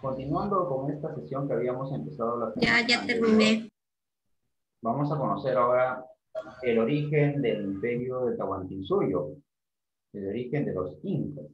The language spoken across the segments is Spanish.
Continuando con esta sesión que habíamos empezado la semana Ya anterior, terminé. vamos a conocer ahora el origen del imperio de Tahuantinsuyo, el origen de los incas.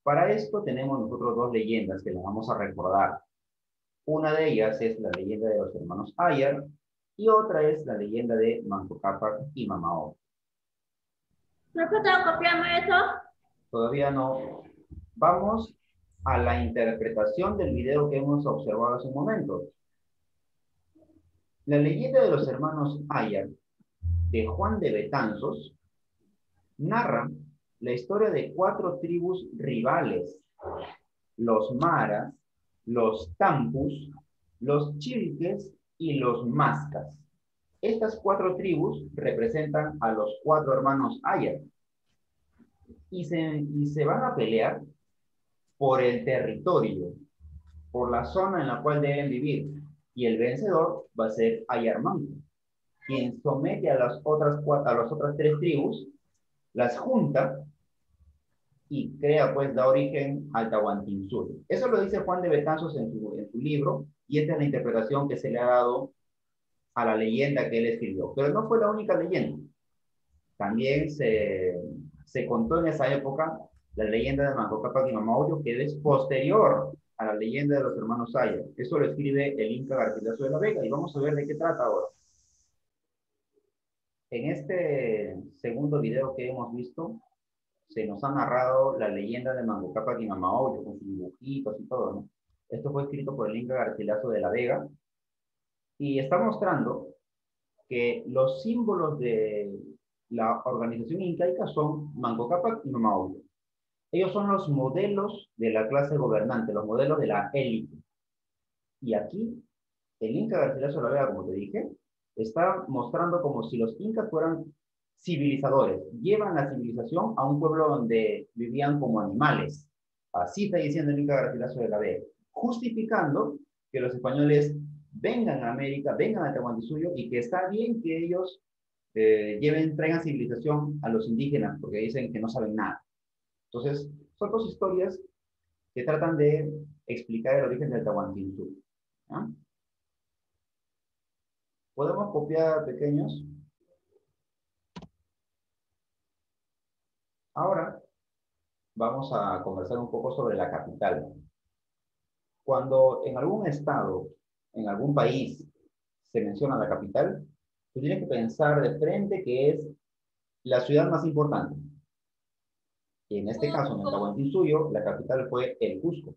Para esto tenemos nosotros dos leyendas que las vamos a recordar. Una de ellas es la leyenda de los hermanos Ayar y otra es la leyenda de Manco Cápac y Mamao. ¿No puedo copiarme eso? Todavía no. Vamos a la interpretación del video que hemos observado hace un momento. La leyenda de los hermanos Ayar de Juan de Betanzos narra la historia de 4 tribus rivales: los Maras, los Tampus, los Chilques y los Mascas. Estas 4 tribus representan a los 4 hermanos Ayar y se van a pelear por el territorio, por la zona en la cual deben vivir, y el vencedor va a ser Ayar Manco, quien somete a las otras 3 tribus, las junta y crea, pues, da origen al Tahuantinsuyo. Eso lo dice Juan de Betanzos en su libro, y esta es la interpretación que se le ha dado a la leyenda que él escribió. Pero no fue la única leyenda. También se contó en esa época la leyenda de Manco Cápac y Mamaollo, que es posterior a la leyenda de los hermanos Ayar. Eso lo escribe el Inca Garcilaso de la Vega, y vamos a ver de qué trata ahora. En este segundo video que hemos visto, se nos ha narrado la leyenda de Manco Cápac y Mamaollo, con sus dibujitos y todo, ¿no? Esto fue escrito por el Inca Garcilaso de la Vega, y está mostrando que los símbolos de la organización incaica son Manco Cápac y Mamaollo. Ellos son los modelos de la clase gobernante, los modelos de la élite. Y aquí, el Inca Garcilaso de la Vega, como te dije, está mostrando como si los incas fueran civilizadores. Llevan la civilización a un pueblo donde vivían como animales. Así está diciendo el Inca Garcilaso de la Vega, justificando que los españoles vengan a América, vengan a Tahuantinsuyo, y que está bien que ellos traigan civilización a los indígenas, porque dicen que no saben nada. Entonces, son dos historias que tratan de explicar el origen del Tahuantinsuyo. ¿Ah? ¿Podemos copiar, pequeños? Ahora vamos a conversar un poco sobre la capital. Cuando en algún estado, en algún país, se menciona la capital, tú tienes que pensar de frente que es la ciudad más importante. Y en este caso, en el Tahuantinsuyo, la capital fue el Cusco.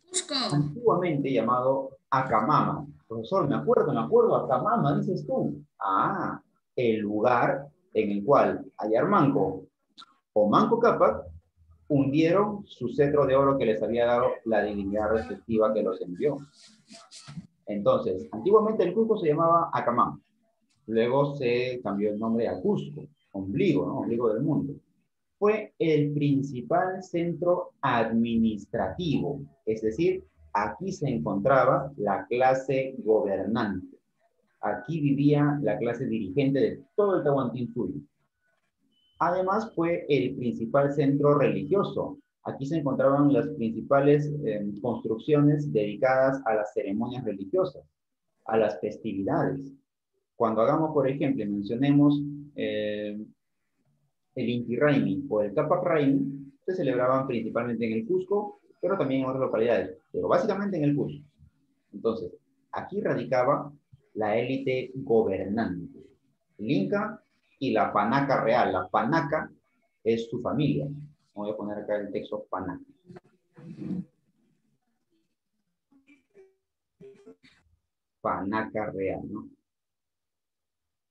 Cusco. Antiguamente llamado Acamama. Profesor, me acuerdo, Acamama, dices tú. Ah, el lugar en el cual Ayar Manco o Manco Cápac hundieron su cetro de oro que les había dado la divinidad respectiva que los envió. Entonces, antiguamente el Cusco se llamaba Acamama. Luego se cambió el nombre a Cusco, ombligo, ¿no? Ombligo del mundo. Fue el principal centro administrativo, es decir, aquí se encontraba la clase gobernante. Aquí vivía la clase dirigente de todo el Tahuantinsuyo. Además, fue el principal centro religioso. Aquí se encontraban las principales construcciones dedicadas a las ceremonias religiosas, a las festividades. Cuando hagamos, por ejemplo, mencionemos el Inti Raymi o el Capac Raymi, se celebraban principalmente en el Cusco, pero también en otras localidades, pero básicamente en el Cusco. Entonces, aquí radicaba la élite gobernante, el Inca y la Panaca real. La Panaca es su familia. Voy a poner acá el texto Panaca. Panaca real, ¿no?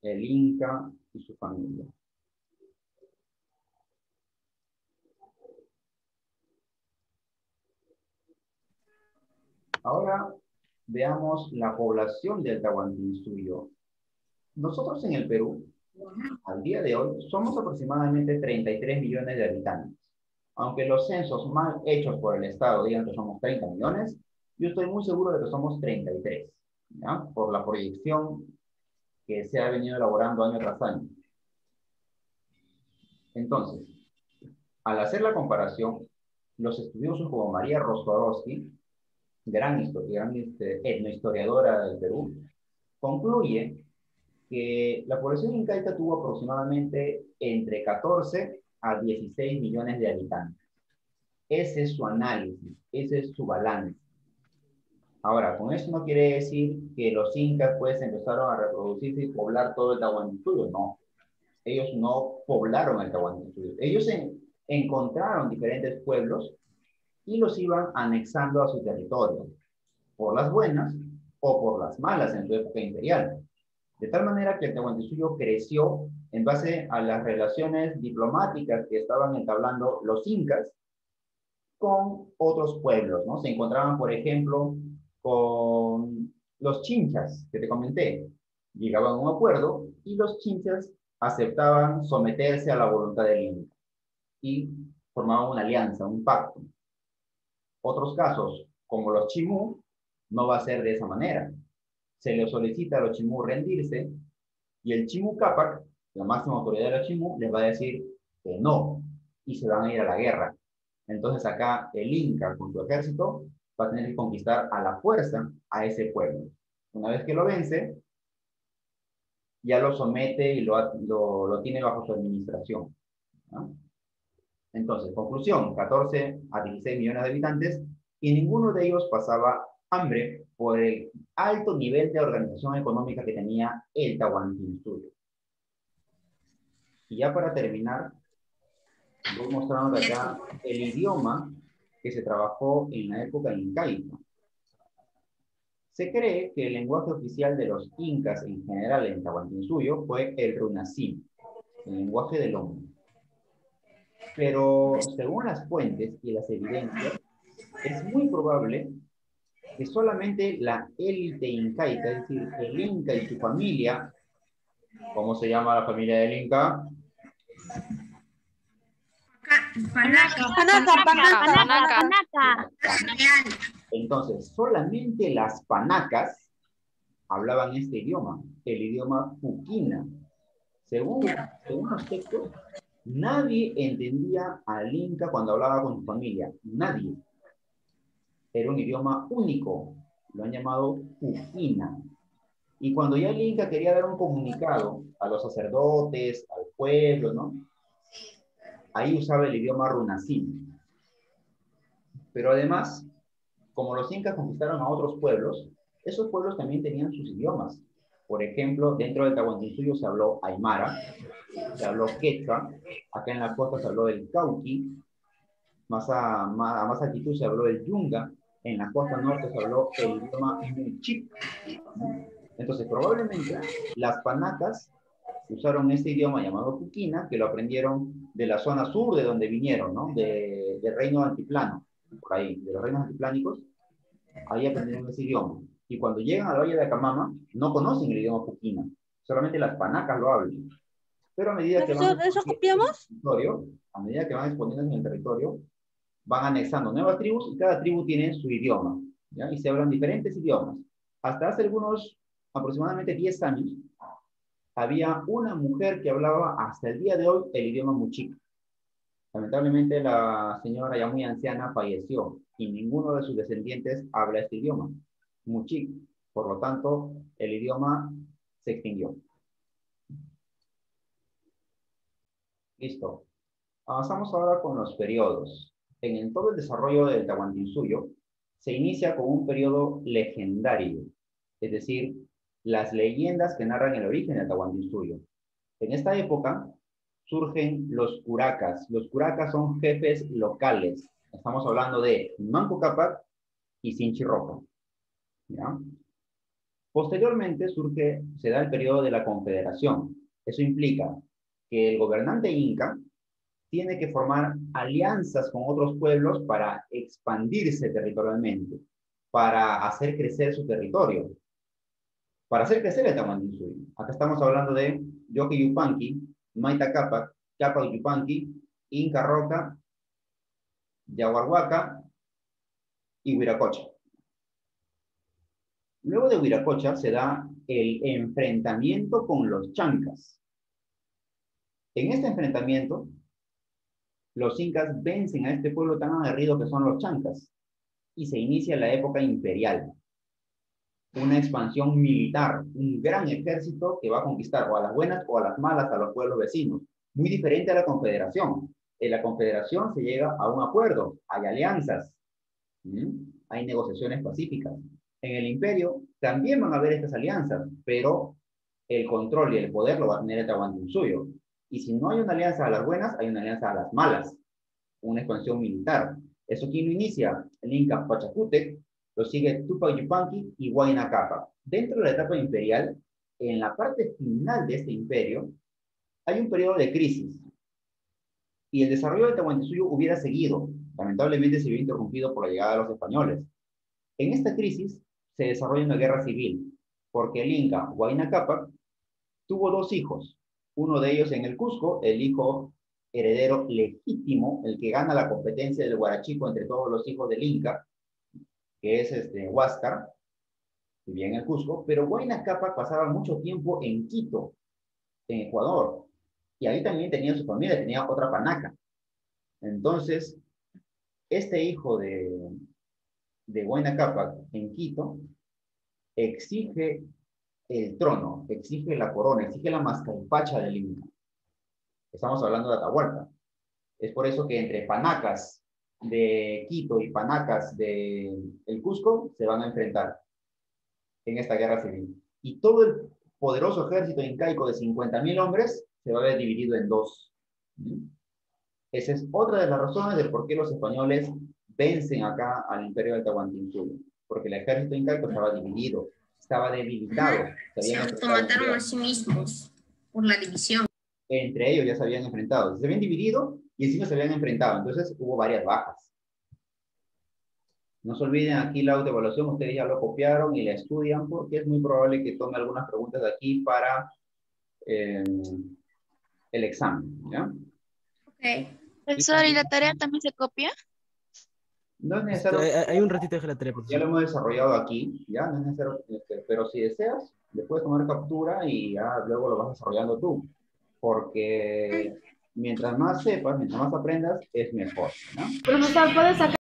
El Inca y su familia. Ahora veamos la población del Tahuantinsuyo. Nosotros en el Perú, al día de hoy, somos aproximadamente 33 millones de habitantes. Aunque los censos mal hechos por el Estado digan que somos 30 millones, yo estoy muy seguro de que somos 33, ¿ya? Por la proyección que se ha venido elaborando año tras año. Entonces, al hacer la comparación, los estudiosos como María Rostowski gran etnohistoriadora del Perú, concluye que la población incaica tuvo aproximadamente entre 14 a 16 millones de habitantes. Ese es su análisis, ese es su balance. Ahora, con eso no quiere decir que los incas pues empezaron a reproducirse y poblar todo el Tahuantinsuyo, no. Ellos no poblaron el Tahuantinsuyo. Ellos encontraron diferentes pueblos y los iban anexando a su territorio, por las buenas o por las malas en su época imperial. De tal manera que el Tahuantinsuyo creció en base a las relaciones diplomáticas que estaban entablando los incas con otros pueblos, ¿no? Se encontraban, por ejemplo, con los chinchas, que te comenté. Llegaban a un acuerdo y los chinchas aceptaban someterse a la voluntad del inca y formaban una alianza, un pacto. Otros casos, como los chimú, no va a ser de esa manera. Se les solicita a los chimú rendirse y el chimú Cápac, la máxima autoridad de los chimú, les va a decir que no y se van a ir a la guerra. Entonces acá el inca con su ejército va a tener que conquistar a la fuerza a ese pueblo. Una vez que lo vence, ya lo somete y lo tiene bajo su administración, ¿no? Entonces, conclusión, 14 a 16 millones de habitantes y ninguno de ellos pasaba hambre por el alto nivel de organización económica que tenía el Tahuantinsuyo. Y ya para terminar, voy mostrando acá el idioma que se trabajó en la época incaica. Se cree que el lenguaje oficial de los incas en general en Tahuantinsuyo fue el runacim, el lenguaje del hombre. Pero según las fuentes y las evidencias, es muy probable que solamente la élite incaica, es decir, el inca y su familia, ¿cómo se llama la familia del inca? Panaca. Entonces, solamente las panacas hablaban este idioma, el idioma puquina. Según los textos, nadie entendía al inca cuando hablaba con su familia, nadie. Era un idioma único, lo han llamado puquina. Y cuando ya el inca quería dar un comunicado a los sacerdotes, al pueblo, ¿no? Ahí usaba el idioma runacim. Pero además, como los incas conquistaron a otros pueblos, esos pueblos también tenían sus idiomas. Por ejemplo, dentro del Tahuantinsuyo se habló aymara, se habló quechua, acá en la costa se habló del cauqui, a más altitud se habló el yunga, en la costa norte se habló el idioma muchip. Entonces, probablemente las panacas usaron este idioma llamado puquina, que lo aprendieron de la zona sur de donde vinieron, ¿no? Del reino altiplano, por ahí, de los reinos altiplánicos, ahí aprendieron ese idioma. Y cuando llegan al Valle de Acamama, no conocen el idioma puquina, solamente las panacas lo hablan. Pero a medida que van ¿Eso copiamos? a medida que van exponiéndose en el territorio, van anexando nuevas tribus y cada tribu tiene su idioma, ¿ya? Y se hablan diferentes idiomas. Hasta hace algunos, aproximadamente 10 años, había una mujer que hablaba hasta el día de hoy el idioma muchica. Lamentablemente la señora ya muy anciana falleció y ninguno de sus descendientes habla este idioma, muchica. Por lo tanto, el idioma se extinguió. Listo. Avanzamos ahora con los periodos. En todo el desarrollo del Tahuantinsuyo se inicia con un periodo legendario, es decir, las leyendas que narran el origen del Tahuantinsuyo. En esta época surgen los curacas. Los curacas son jefes locales. Estamos hablando de Manco Cápac y Sinchirroca, ¿ya? Posteriormente se da el periodo de la Confederación. Eso implica que el gobernante inca tiene que formar alianzas con otros pueblos para expandirse territorialmente, para hacer crecer su territorio, para hacer crecer el Tahuantinsuyo. Acá estamos hablando de Yoque Yupanqui, Maita Cápac, Cápac Yupanqui, Inca Roca, Yaguarhuaca y Huiracocha. Luego de Huiracocha se da el enfrentamiento con los chancas. En este enfrentamiento, los incas vencen a este pueblo tan aguerrido que son los chancas. y se inicia la época imperial. Una expansión militar, un gran ejército que va a conquistar o a las buenas o a las malas a los pueblos vecinos. Muy diferente a la confederación. En la confederación se llega a un acuerdo, hay alianzas, hay negociaciones pacíficas. En el imperio también van a haber estas alianzas, pero el control y el poder lo va a tener el Tahuantinsuyo. Y si no hay una alianza a las buenas, hay una alianza a las malas. Una expansión militar. ¿Eso quién lo inicia? El Inca Pachacútec, lo sigue Tupac Yupanqui y Huayna Capac. Dentro de la etapa imperial, en la parte final de este imperio, hay un periodo de crisis. Y el desarrollo del Tahuantinsuyo hubiera seguido. Lamentablemente se vio interrumpido por la llegada de los españoles. En esta crisis se desarrolla una guerra civil, porque el Inca Huayna Capac tuvo dos hijos. Uno de ellos en el Cusco, el hijo heredero legítimo, el que gana la competencia del Huarachico entre todos los hijos del Inca, que es Huáscar, que vivía en el Cusco, pero Huayna Capac pasaba mucho tiempo en Quito, en Ecuador, y ahí también tenía su familia, tenía otra panaca. Entonces, este hijo de Huayna Capac en Quito exige el trono, exige la corona, exige la mascaripacha del Inca. Estamos hablando de Atahualpa. Es por eso que entre panacas de Quito y panacas de el Cusco se van a enfrentar en esta guerra civil. Y todo el poderoso ejército incaico de 50,000 hombres se va a ver dividido en dos. Esa es otra de las razones de por qué los españoles vencen acá al imperio del Tahuantinsuyo. Porque el ejército incaico estaba dividido, estaba debilitado. Se automataron a sí mismos por la división. Entre ellos ya se habían enfrentado. Se habían dividido y encima se habían enfrentado. Entonces hubo varias bajas. No se olviden aquí la autoevaluación, ustedes ya lo copiaron y la estudian porque es muy probable que tome algunas preguntas de aquí para el examen. ¿Ya? Ok. Profesor, ¿y la tarea también se copia? No es necesario. Hay un ratito de la tarea, Ya lo hemos desarrollado aquí, ya no es necesario, pero si deseas, le puedes tomar captura y ya luego lo vas desarrollando tú. Porque mientras más sepas, mientras más aprendas, es mejor, ¿no? Profesor, ¿puede sacar